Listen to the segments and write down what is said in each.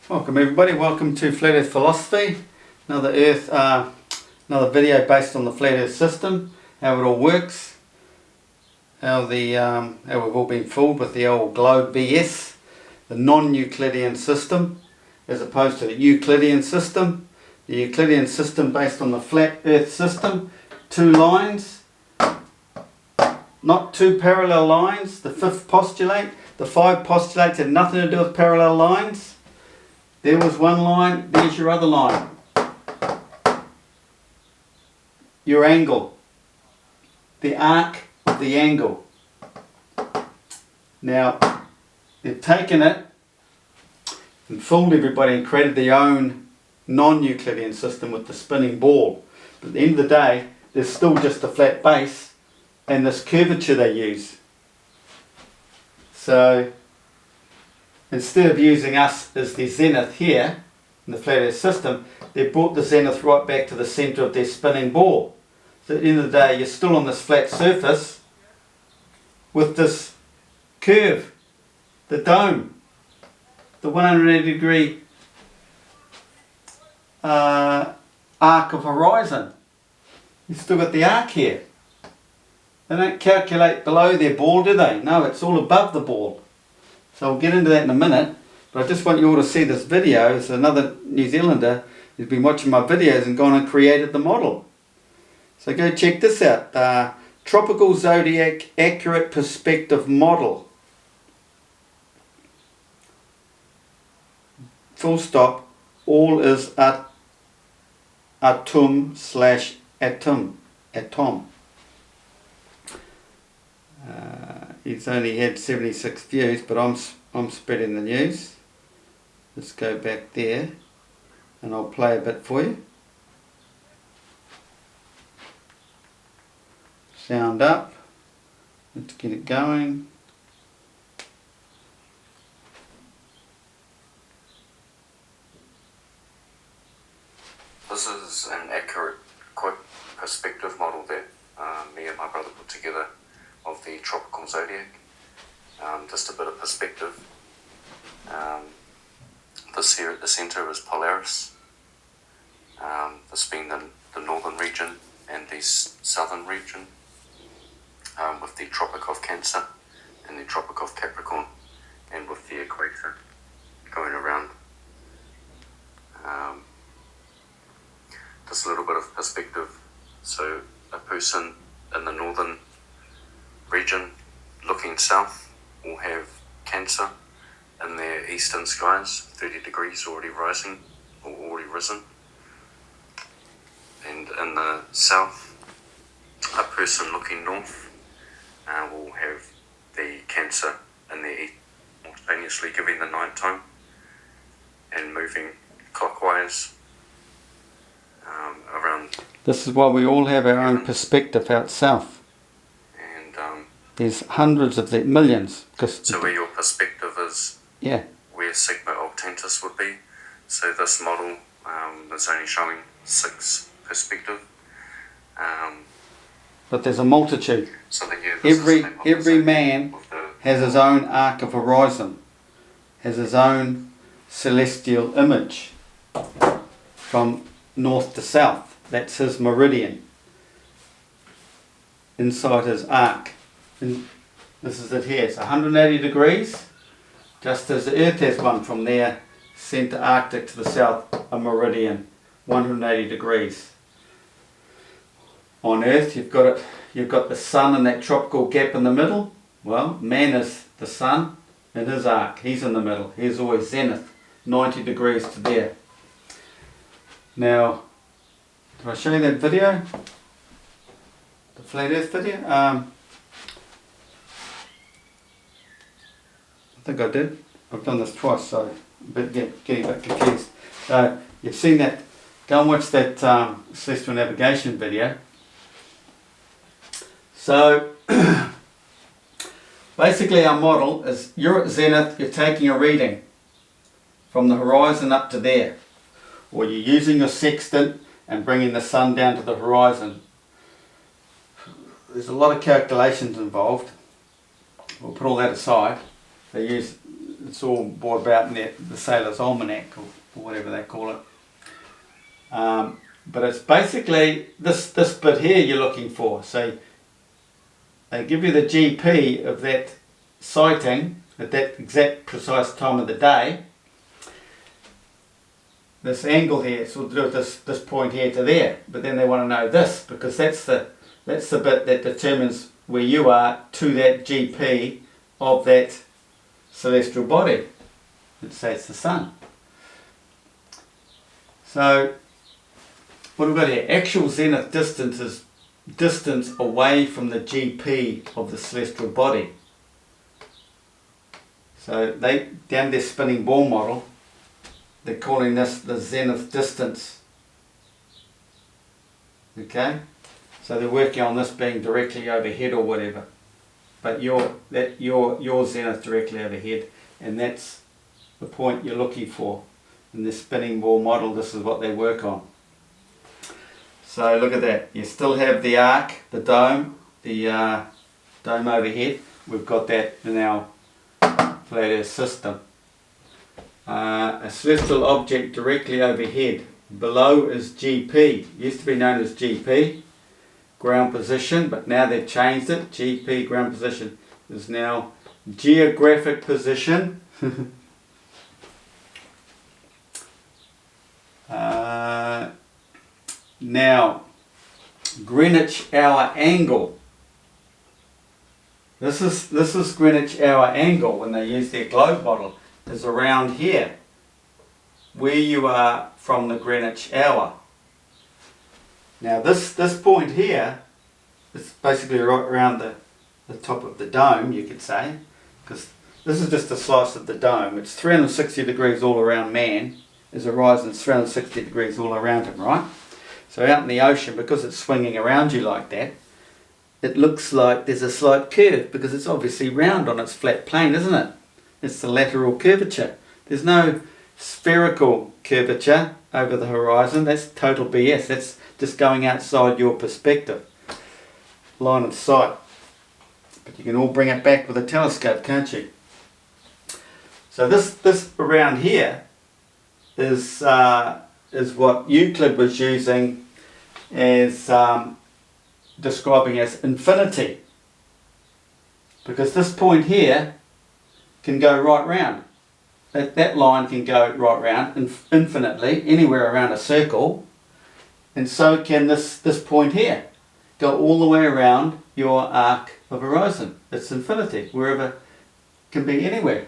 Welcome everybody, welcome to Flat Earth Philosophy. Another video based on the Flat Earth system, how it all works, how we've all been fooled with the old globe BS, the non-Euclidean system, as opposed to the Euclidean system. The Euclidean system based on the Flat Earth system, two lines, not two parallel lines. The fifth postulate, the five postulates had nothing to do with parallel lines. There was one line, there's your other line. Your angle. The arc of the angle. Now, they've taken it and fooled everybody and created their own non-Euclidean system with the spinning ball. But at the end of the day, there's still just a flat base and this curvature they use. So, instead of using us as the zenith here in the flat earth system, they brought the zenith right back to the centre of their spinning ball. So at the end of the day, you're still on this flat surface with this curve, the dome, the 180 degree arc of horizon. You've still got the arc here. They don't calculate below their ball, do they? No, it's all above the ball. So I'll get into that in a minute, but I just want you all to see this video. It's another New Zealander who's been watching my videos and gone and created the model. So go check this out. Tropical Zodiac Accurate Perspective Model. Full stop. All is atom slash atom. He's only had 76 views, but I'm spreading the news. Let's go back there and I'll play a bit for you. Sound up. Let's get it going. This is an accurate, quick perspective model that me and my brother put together of the tropical zodiac. Just a bit of perspective. This here at the centre is Polaris. This being the northern region and the southern region, with the Tropic of Cancer and the Tropic of Capricorn, and with the equator going around. Just a little bit of perspective. So a person in the northern region looking south will have Cancer in their eastern skies, 30 degrees already rising or already risen. And in the south, a person looking north will have the Cancer in their east, simultaneously giving the night time and moving clockwise around. This is why we all have our own perspective out south. There's hundreds of that, millions. So where your perspective is, yeah, where Sigma Octantis would be. So this model is only showing 6 perspective. But there's a multitude. So Every man has his own arc of horizon, has his own celestial image from north to south. That's his meridian inside his arc. And this is it here. It's 180 degrees, just as the Earth has one from their centre Arctic to the south, a meridian, 180 degrees. On Earth, you've got the sun and that tropical gap in the middle. Well, man is the sun in his arc. He's in the middle. He's always zenith, 90 degrees to there. Now, did I show you that video? The Flat Earth video? I think I did. I've done this twice, so getting a bit confused. So you've seen that. Go and watch that celestial navigation video. So basically our model is you're at zenith, you're taking a reading from the horizon up to there, or you're using your sextant and bringing the sun down to the horizon. There's a lot of calculations involved. We'll put all that aside. They use It's all brought about in the Sailor's Almanac, or whatever they call it. But it's basically this bit here you're looking for. So they give you the GP of that sighting at that exact precise time of the day. This angle here, so we'll do it this point here to there. But then they want to know this, because that's the bit that determines where you are to that GP of that celestial body. Let's say it's the sun. So what we've got here, actual zenith distance is distance away from the GP of the celestial body. So they, down their spinning ball model, they're calling this the zenith distance. Okay? So they're working on this being directly overhead or whatever. But your zenith directly overhead, and that's the point you're looking for. In this spinning ball model, this is what they work on. So look at that. You still have the arc, the dome overhead. We've got that in our flat earth system. A celestial object directly overhead. Below is GP. Used to be known as GP, ground position, but now they've changed it. GP, ground position, is now geographic position. Now, Greenwich hour angle. This is Greenwich hour angle when they use their globe model, is around here, where you are from the Greenwich hour. Now this point here is basically right around the top of the dome, you could say, because this is just a slice of the dome. It's 360 degrees all around man. There's a horizon 360 degrees all around him, right? So out in the ocean, because it's swinging around you like that, it looks like there's a slight curve, because it's obviously round on its flat plane, isn't it? It's the lateral curvature. There's no spherical curvature over the horizon. That's total BS. That's just going outside your perspective, line of sight. But you can all bring it back with a telescope, can't you? So this around here is what Euclid was using as describing as infinity, because this point here can go right round. That line can go right round infinitely, anywhere around a circle, and so can this point here go all the way around your arc of horizon. It's infinity, wherever, can be anywhere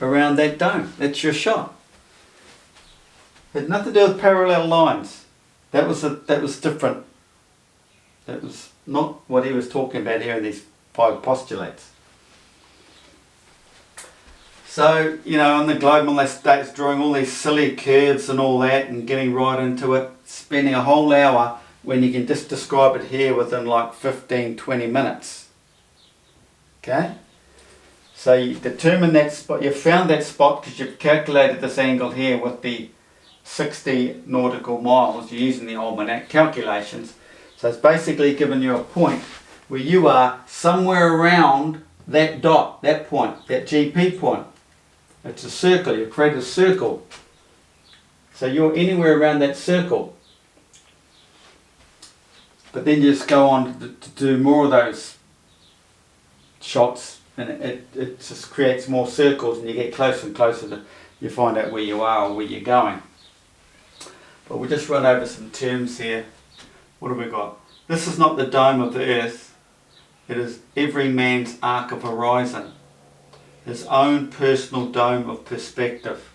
around that dome. That's your shot. It had nothing to do with parallel lines. That was different. That was not what he was talking about here in these 5 postulates. So, you know, on the globe model, they start drawing all these silly curves and all that, and getting right into it, spending a whole hour when you can just describe it here within like 15-20 minutes. Okay? So you determine that spot, you've found that spot because you've calculated this angle here with the 60 nautical miles. You're using the almanac calculations. So it's basically given you a point where you are somewhere around that dot, that point, that GP point. It's a circle. You create a circle. So you're anywhere around that circle. But then you just go on to do more of those shots, and it just creates more circles, and you get closer and closer to, you find out where you are or where you're going. But we'll just run over some terms here. What have we got? This is not the dome of the earth. It is every man's arc of horizon. His own personal dome of perspective.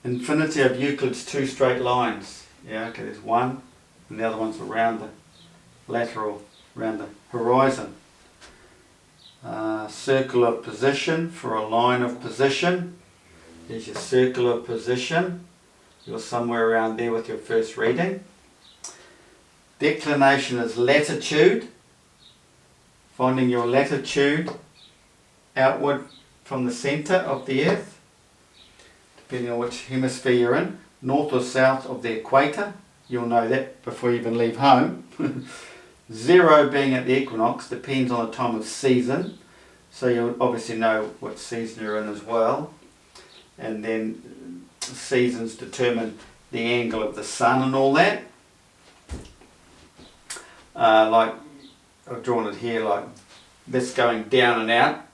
Infinity of Euclid's 2 straight lines. Yeah, okay, there's one, and the other one's around the lateral, around the horizon. Circle of position for a line of position. There's your circle of position. You're somewhere around there with your first reading. Declination is latitude. Finding your latitude outward from the centre of the earth, depending on which hemisphere you're in, north or south of the equator. You'll know that before you even leave home. 0 being at the equinox, depends on the time of season. So you'll obviously know what season you're in as well. And then seasons determine the angle of the sun and all that. Like I've drawn it here, like this going down and out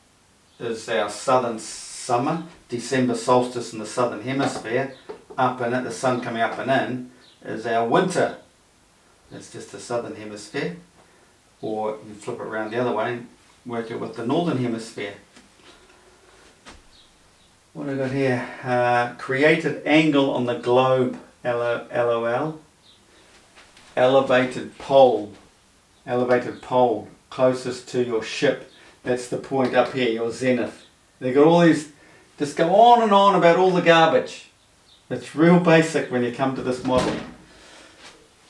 is our southern summer, December solstice in the southern hemisphere. Up in it, the sun coming up and in, is our winter. That's just the southern hemisphere. Or you flip it around the other way and work it with the northern hemisphere. What have I got here? Created angle on the globe, LOL. Elevated pole. Elevated pole, closest to your ship. That's the point up here, your zenith. They've got all these, just go on and on about all the garbage. It's real basic when you come to this model.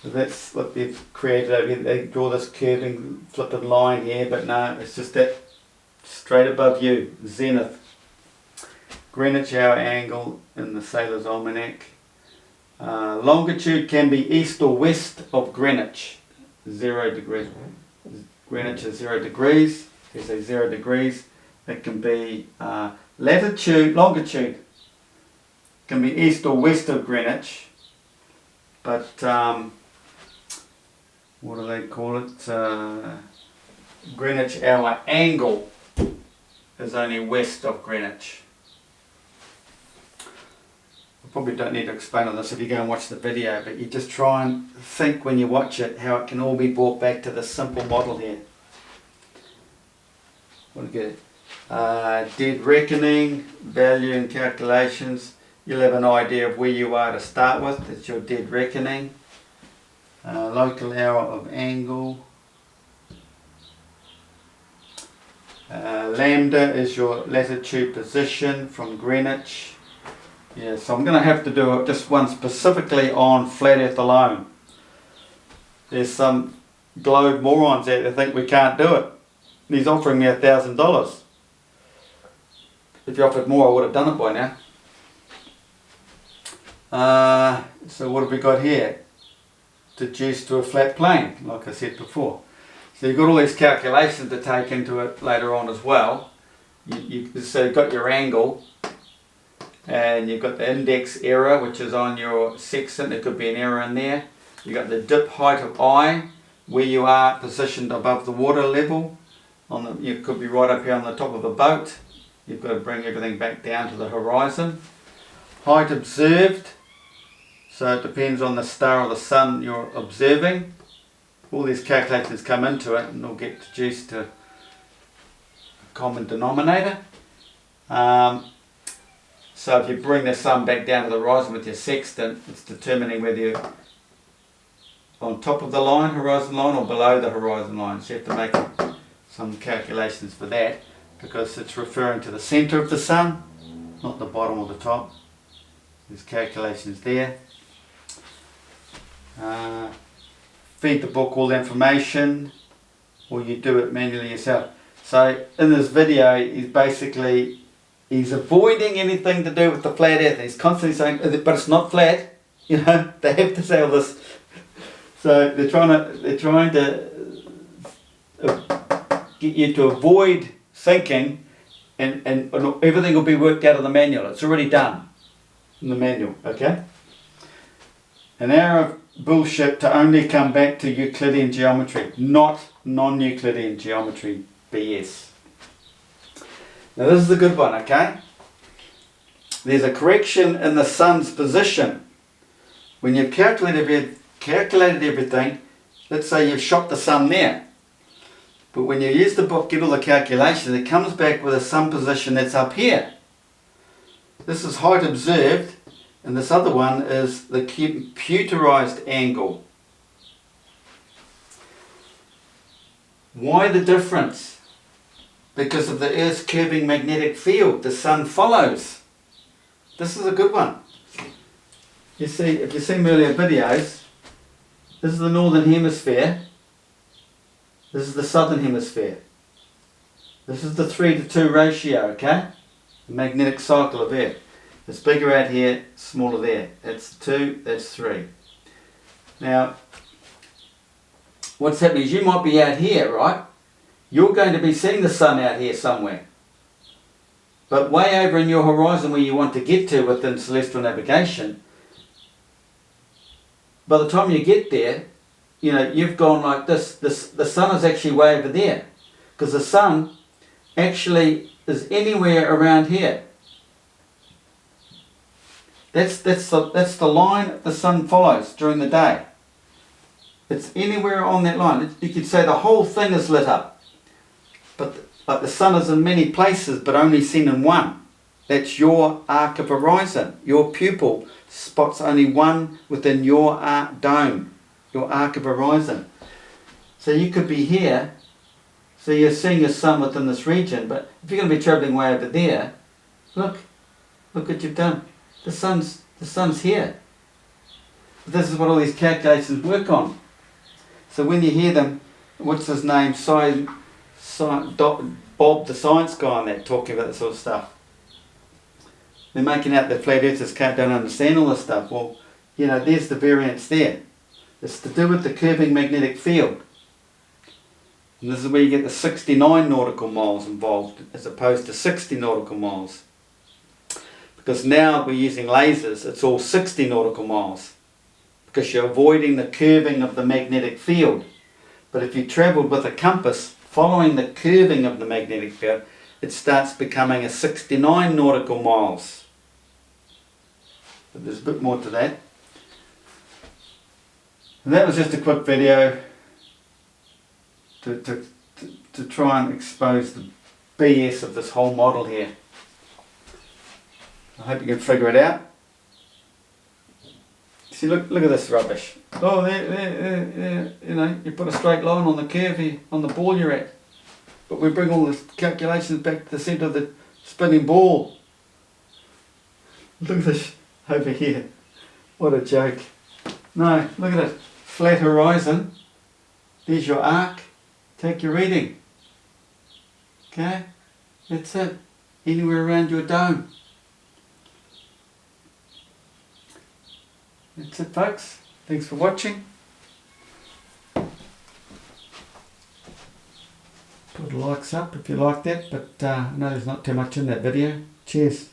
So that's what they've created over here. They draw this curving, flipping line here, but no, it's just that straight above you, zenith. Greenwich hour angle in the Sailor's Almanac. Longitude can be east or west of Greenwich. 0 degrees. Greenwich is 0 degrees. They say 0 degrees. It can be latitude, longitude. Can be east or west of Greenwich. But what do they call it? Greenwich hour angle is only west of Greenwich. I probably don't need to explain all this if you go and watch the video, but you just try and think when you watch it how it can all be brought back to this simple model here. What do you get? Dead reckoning, value and calculations. You'll have an idea of where you are to start with. It's your dead reckoning. Local hour of angle. Lambda is your latitude position from Greenwich. Yeah, so I'm going to have to do just one specifically on flat earth alone. There's some globe morons out there that think we can't do it. And he's offering me $1,000. If you offered more, I would have done it by now. So what have we got here? Deduced to a flat plane, like I said before. So you've got all these calculations to take into it later on as well. So you've got your angle. And you've got the index error, which is on your sextant. There could be an error in there. You've got the dip height of I, where you are positioned above the water level. You could be right up here on the top of a boat. You've got to bring everything back down to the horizon. Height observed. So it depends on the star or the sun you're observing. All these calculations come into it and they'll get reduced to a common denominator. So if you bring the sun back down to the horizon with your sextant, it's determining whether you're on top of the line, horizon line, or below the horizon line. So you have to make some calculations for that because it's referring to the centre of the sun, not the bottom or the top. There's calculations there. Feed the book all the information, or you do it manually yourself. So in this video, he's avoiding anything to do with the flat earth. He's constantly saying, but it's not flat. You know, they have to say all this. So they're trying to get you to avoid thinking, and everything will be worked out of the manual. It's already done in the manual, okay? An hour of bullshit to only come back to Euclidean geometry, not non-Euclidean geometry BS. Now this is the good one, okay? There's a correction in the sun's position. When you've calculated everything, let's say you've shot the sun there. But when you use the book, get all the calculations, it comes back with a sun position that's up here. This is height observed, and this other one is the computerized angle. Why the difference? Because of the Earth's curving magnetic field, the sun follows. This is a good one. You see, if you've seen earlier videos, this is the northern hemisphere. This is the southern hemisphere. This is the 3:2 ratio, okay? The magnetic cycle of Earth. It's bigger out here, smaller there. That's 2, that's 3. Now, what's happening is you might be out here, right? you're going to be seeing the sun out here somewhere. But way over in your horizon where you want to get to within celestial navigation, by the time you get there, you know, you've gone like this. The sun is actually way over there. Because the sun actually is anywhere around here. That's the line the sun follows during the day. It's anywhere on that line. You could say the whole thing is lit up. But the sun is in many places, but only seen in one. That's your arc of horizon. Your pupil spots only one within your dome, your arc of horizon. So you could be here, so you're seeing your sun within this region, but if you're going to be travelling way over there, look what you've done. The sun's here. This is what all these calculations work on. So when you hear them, what's his name, Bob the science guy on that, talking about this sort of stuff, they're making out that flat earthers don't understand all this stuff. Well, you know, there's the variance there. It's to do with the curving magnetic field. And this is where you get the 69 nautical miles involved as opposed to 60 nautical miles. Because now we're using lasers, it's all 60 nautical miles. Because you're avoiding the curving of the magnetic field. But if you travelled with a compass following the curving of the magnetic field, it starts becoming a 69 nautical miles. But there's a bit more to that. And that was just a quick video to try and expose the BS of this whole model here. I hope you can figure it out. See, look at this rubbish. Oh, there, you know, you put a straight line on the curve here, on the ball you're at. But we bring all the calculations back to the centre of the spinning ball. Look at this over here. What a joke. No, look at it. Flat horizon. There's your arc. Take your reading. Okay? That's it. Anywhere around your dome. That's it, folks. Thanks for watching. Put likes up if you liked that, but I know there's not too much in that video. Cheers.